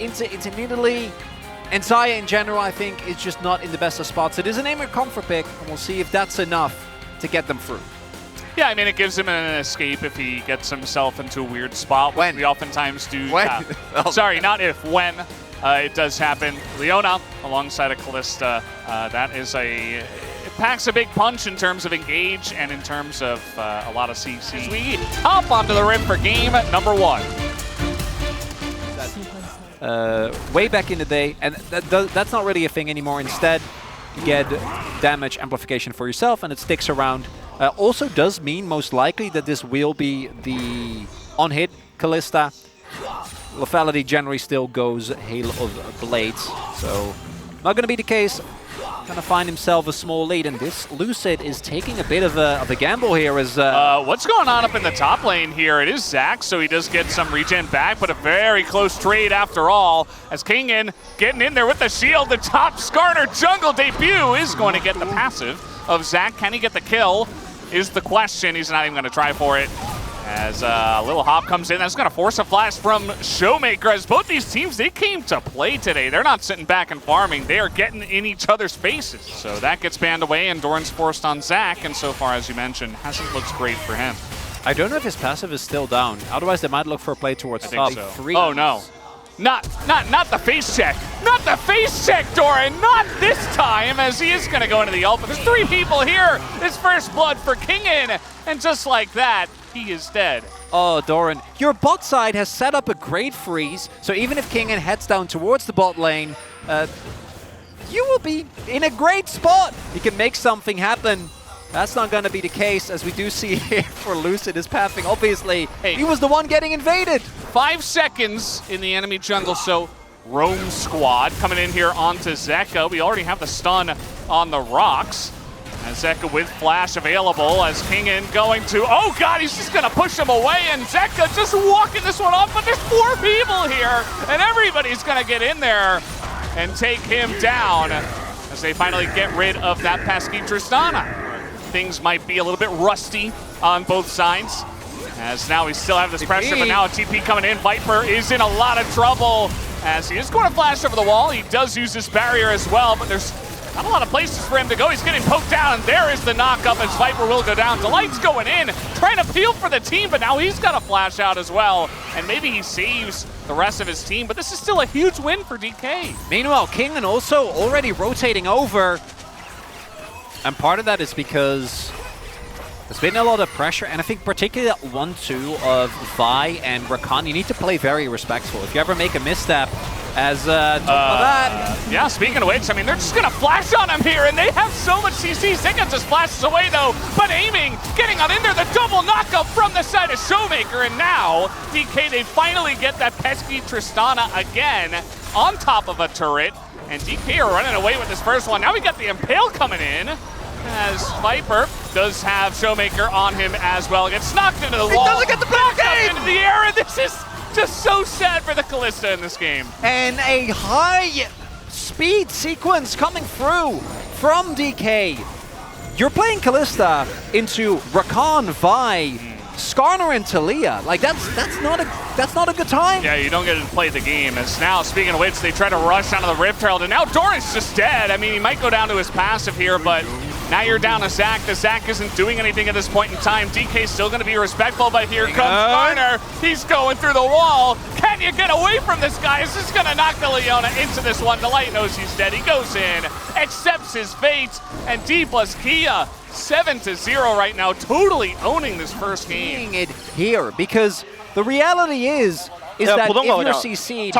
into Italy. And Zaya in general, I think, is just not in the best of spots. It is an aim and comfort pick, and we'll see if that's enough to get them through. Yeah, I mean, it gives him an escape if he gets himself into a weird spot. When? We oftentimes do. When? Sorry, not if, when. It does happen. Leona alongside a Kalista. That is it packs a big punch in terms of engage and in terms of a lot of CC. As we hop onto the rim for game number 1. Way back in the day, and that's not really a thing anymore. Instead, you get damage amplification for yourself, and it sticks around. Also does mean most likely that this will be the on-hit Kalista. Lethality generally still goes Hail of Blades, so not going to be the case. Going to find himself a small lead, and this Lucid is taking a bit of a gamble here. As what's going on up in the top lane here? It is Zach, so he does get some regen back, but a very close trade after all. As Kingin getting in there with the shield, the top Skarner jungle debut is going to get the passive of Zach. Can he get the kill? Is the question. He's not even going to try for it. As a little hop comes in, that's going to force a flash from Showmaker. As both these teams, they came to play today. They're not sitting back and farming. They are getting in each other's faces. So that gets banned away, and Doran's forced on Zach. And so far, as you mentioned, hasn't looked great for him. I don't know if his passive is still down. Otherwise, they might look for a play towards top. So. Oh no. Not the face check. Not the face check, Doran. Not this time, as he is going to go into the ult. But there's 3 people here. His first blood for Kingin. And just like that, he is dead. Oh, Doran, your bot side has set up a great freeze. So even if Kingin heads down towards the bot lane, you will be in a great spot. You can make something happen. That's not going to be the case, as we do see here for Lucid is pathing. Obviously, he was the one getting invaded. 5 seconds in the enemy jungle, so Roam squad coming in here onto Zeka. We already have the stun on the rocks. And Zeka with flash available as Kingin going to, oh god, he's just going to push him away, and Zeka just walking this one off, but there's 4 people here, and everybody's going to get in there and take him down as they finally get rid of that pesky Tristana. Things might be a little bit rusty on both sides, as now we still have this pressure, but now a TP coming in. Viper is in a lot of trouble as he is going to flash over the wall. He does use this barrier as well, but there's not a lot of places for him to go. He's getting poked down, and there is the knock-up as Viper will go down. Delight's going in, trying to peel for the team, but now he's got a flash out as well, and maybe he saves the rest of his team, but this is still a huge win for DK. Meanwhile, Kingin also already rotating over. And part of that is because there's been a lot of pressure, and I think particularly that 1-2 of Vi and Rakan, you need to play very respectful. If you ever make a misstep, as top of that. Yeah, speaking of which, I mean, they're just going to flash on him here, and they have so much CC. Zeka just flashes away, though, but aiming, getting on in there, the double knockup from the side of Showmaker, and now DK, they finally get that pesky Tristana again on top of a turret. And DK are running away with this first one. Now we got the Impale coming in, as Viper does have Showmaker on him as well. Gets knocked into the wall. He doesn't get the blink into the air, and this is just so sad for the Kalista in this game. And a high speed sequence coming through from DK. You're playing Kalista into Rakan, Vi, Skarner, and Talia. Like that's not a good time. Yeah, you don't get to play the game. As now, speaking of which, they try to rush onto the Rift Herald, and now Doran's just dead. I mean, he might go down to his passive here, but now you're down to Zach. The Zach isn't doing anything at this point in time. DK's still going to be respectful, but here comes Skarner. He's going through the wall. Can you get away from this guy? Is this going to knock the Leona into this one? Delight knows he's dead. He goes in, accepts his fate, and D plus Kia 7-0 right now, totally owning this first game. It here, because the reality is that if you're CC'd,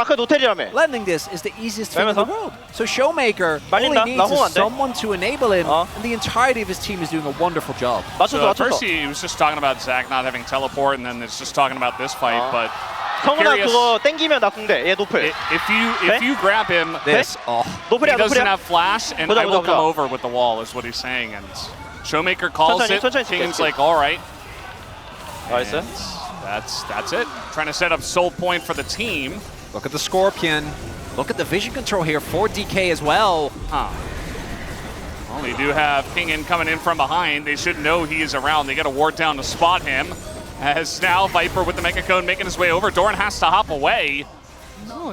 landing this is the easiest thing in the world. So Showmaker only needs is someone to enable him, and the entirety of his team is doing a wonderful job. So at first he was just talking about Zach not having teleport, and then it's just talking about this fight, but if you grab him, he doesn't have flash, and I will come over with the wall, is what he's saying. And Showmaker calls it. King's like, all right. That's it. Trying to set up soul point for the team. Look at the Scorpion. Look at the vision control here for DK as well. Well, they do have Kingin coming in from behind. They should know he is around. They got to ward down to spot him. As now Viper with the Mega Cone making his way over. Doran has to hop away.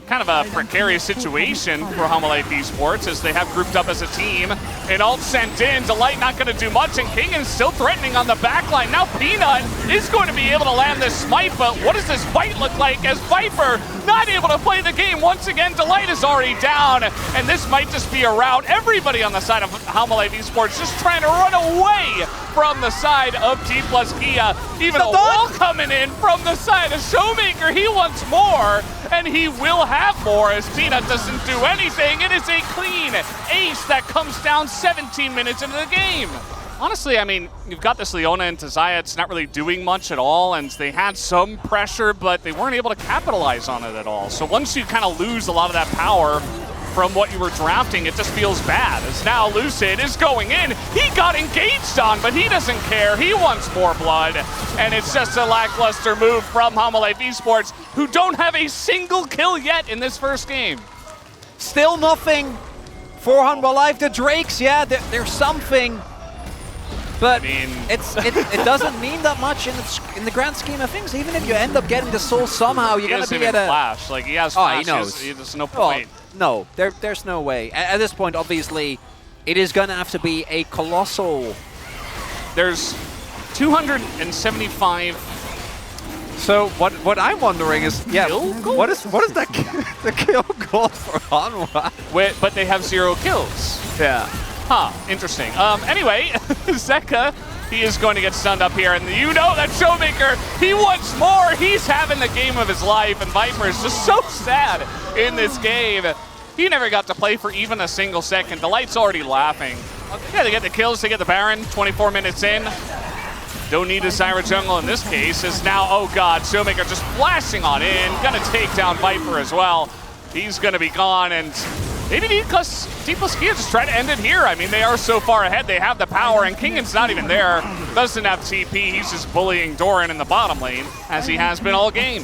kind of a precarious situation for HLE Esports as they have grouped up as a team. An ult sent in, Delight not going to do much, and Kingan's still threatening on the backline. Now Peanut is going to be able to land this smite, but what does this fight look like as Viper not able to play the game? Once again, Delight is already down, and this might just be a rout. Everybody on the side of HLE Esports just trying to run away from the side of T+Kia. Even a wall coming in from the side of Showmaker. He wants more, and he will have more as Peanut doesn't do anything. It is a clean ace that comes down 17 minutes into the game. Honestly, I mean, you've got this Leona and Tazaya. It's not really doing much at all, and they had some pressure, but they weren't able to capitalize on it at all. So once you kind of lose a lot of that power from what you were drafting, it just feels bad. As now Lucid is going in. He got engaged on, but he doesn't care. He wants more blood. And it's just a lackluster move from HLE Esports, who don't have a single kill yet in this first game. Still nothing for HLE Live. The Drakes, yeah, there's something. But I mean, it doesn't mean that much in the grand scheme of things. Even if you end up getting the soul somehow, you're going to be at a... flash. Like, he has flash. He knows. There's no point. Well, no, there's no way. At this point, obviously, it is going to have to be a colossal... There's 275... So what I'm wondering is, yeah, what is that the kill goal for HLE? But they have 0 kills. Yeah. Huh, interesting. Anyway, Zeka, he is going to get stunned up here, and you know that Showmaker, he wants more. He's having the game of his life, and Viper is just so sad in this game. He never got to play for even a single second. Delight's already laughing. Yeah, they get the kills, they get the Baron, 24 minutes in. Don't need a Zyra jungle in this case, as now, oh god, Showmaker just flashing on in, gonna take down Viper as well. He's gonna be gone, and maybe T+Kia just try to end it here. I mean, they are so far ahead, they have the power, and Kingan's not even there. Doesn't have TP, he's just bullying Doran in the bottom lane, as he has been all game.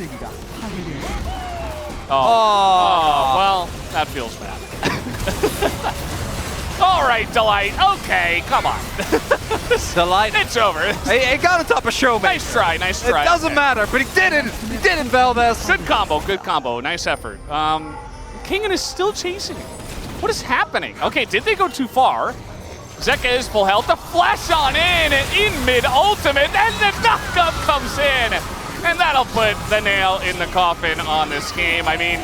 Oh, well, that feels bad. All right, Delight, okay, come on. Delight. It's over. He got on top of Showmaker. Nice try, nice try. It doesn't matter, but he didn't. He didn't, Valdez. Good combo, nice effort. Kingan is still chasing him. What is happening? Okay, did they go too far? Zeka is full health. The flash on in mid-ultimate, and the knockup comes in. And that'll put the nail in the coffin on this game. I mean,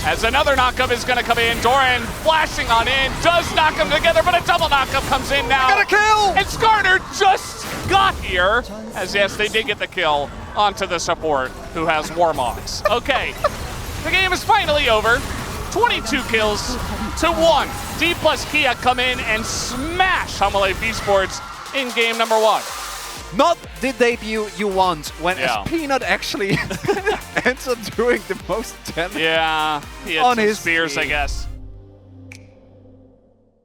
as another knockup is going to come in, Doran flashing on in, does knock them together, but a double knockup comes in now. Got a kill! And Skarner just got here, as yes, they did get the kill onto the support, who has Warmogs. Okay, the game is finally over. 22 kills to 1. T+Kia come in and smash HLE Esports in game number 1. Not the debut you want, when Yeah. Peanut actually ends up doing the most damage Yeah, he had on some his spears, I team. guess.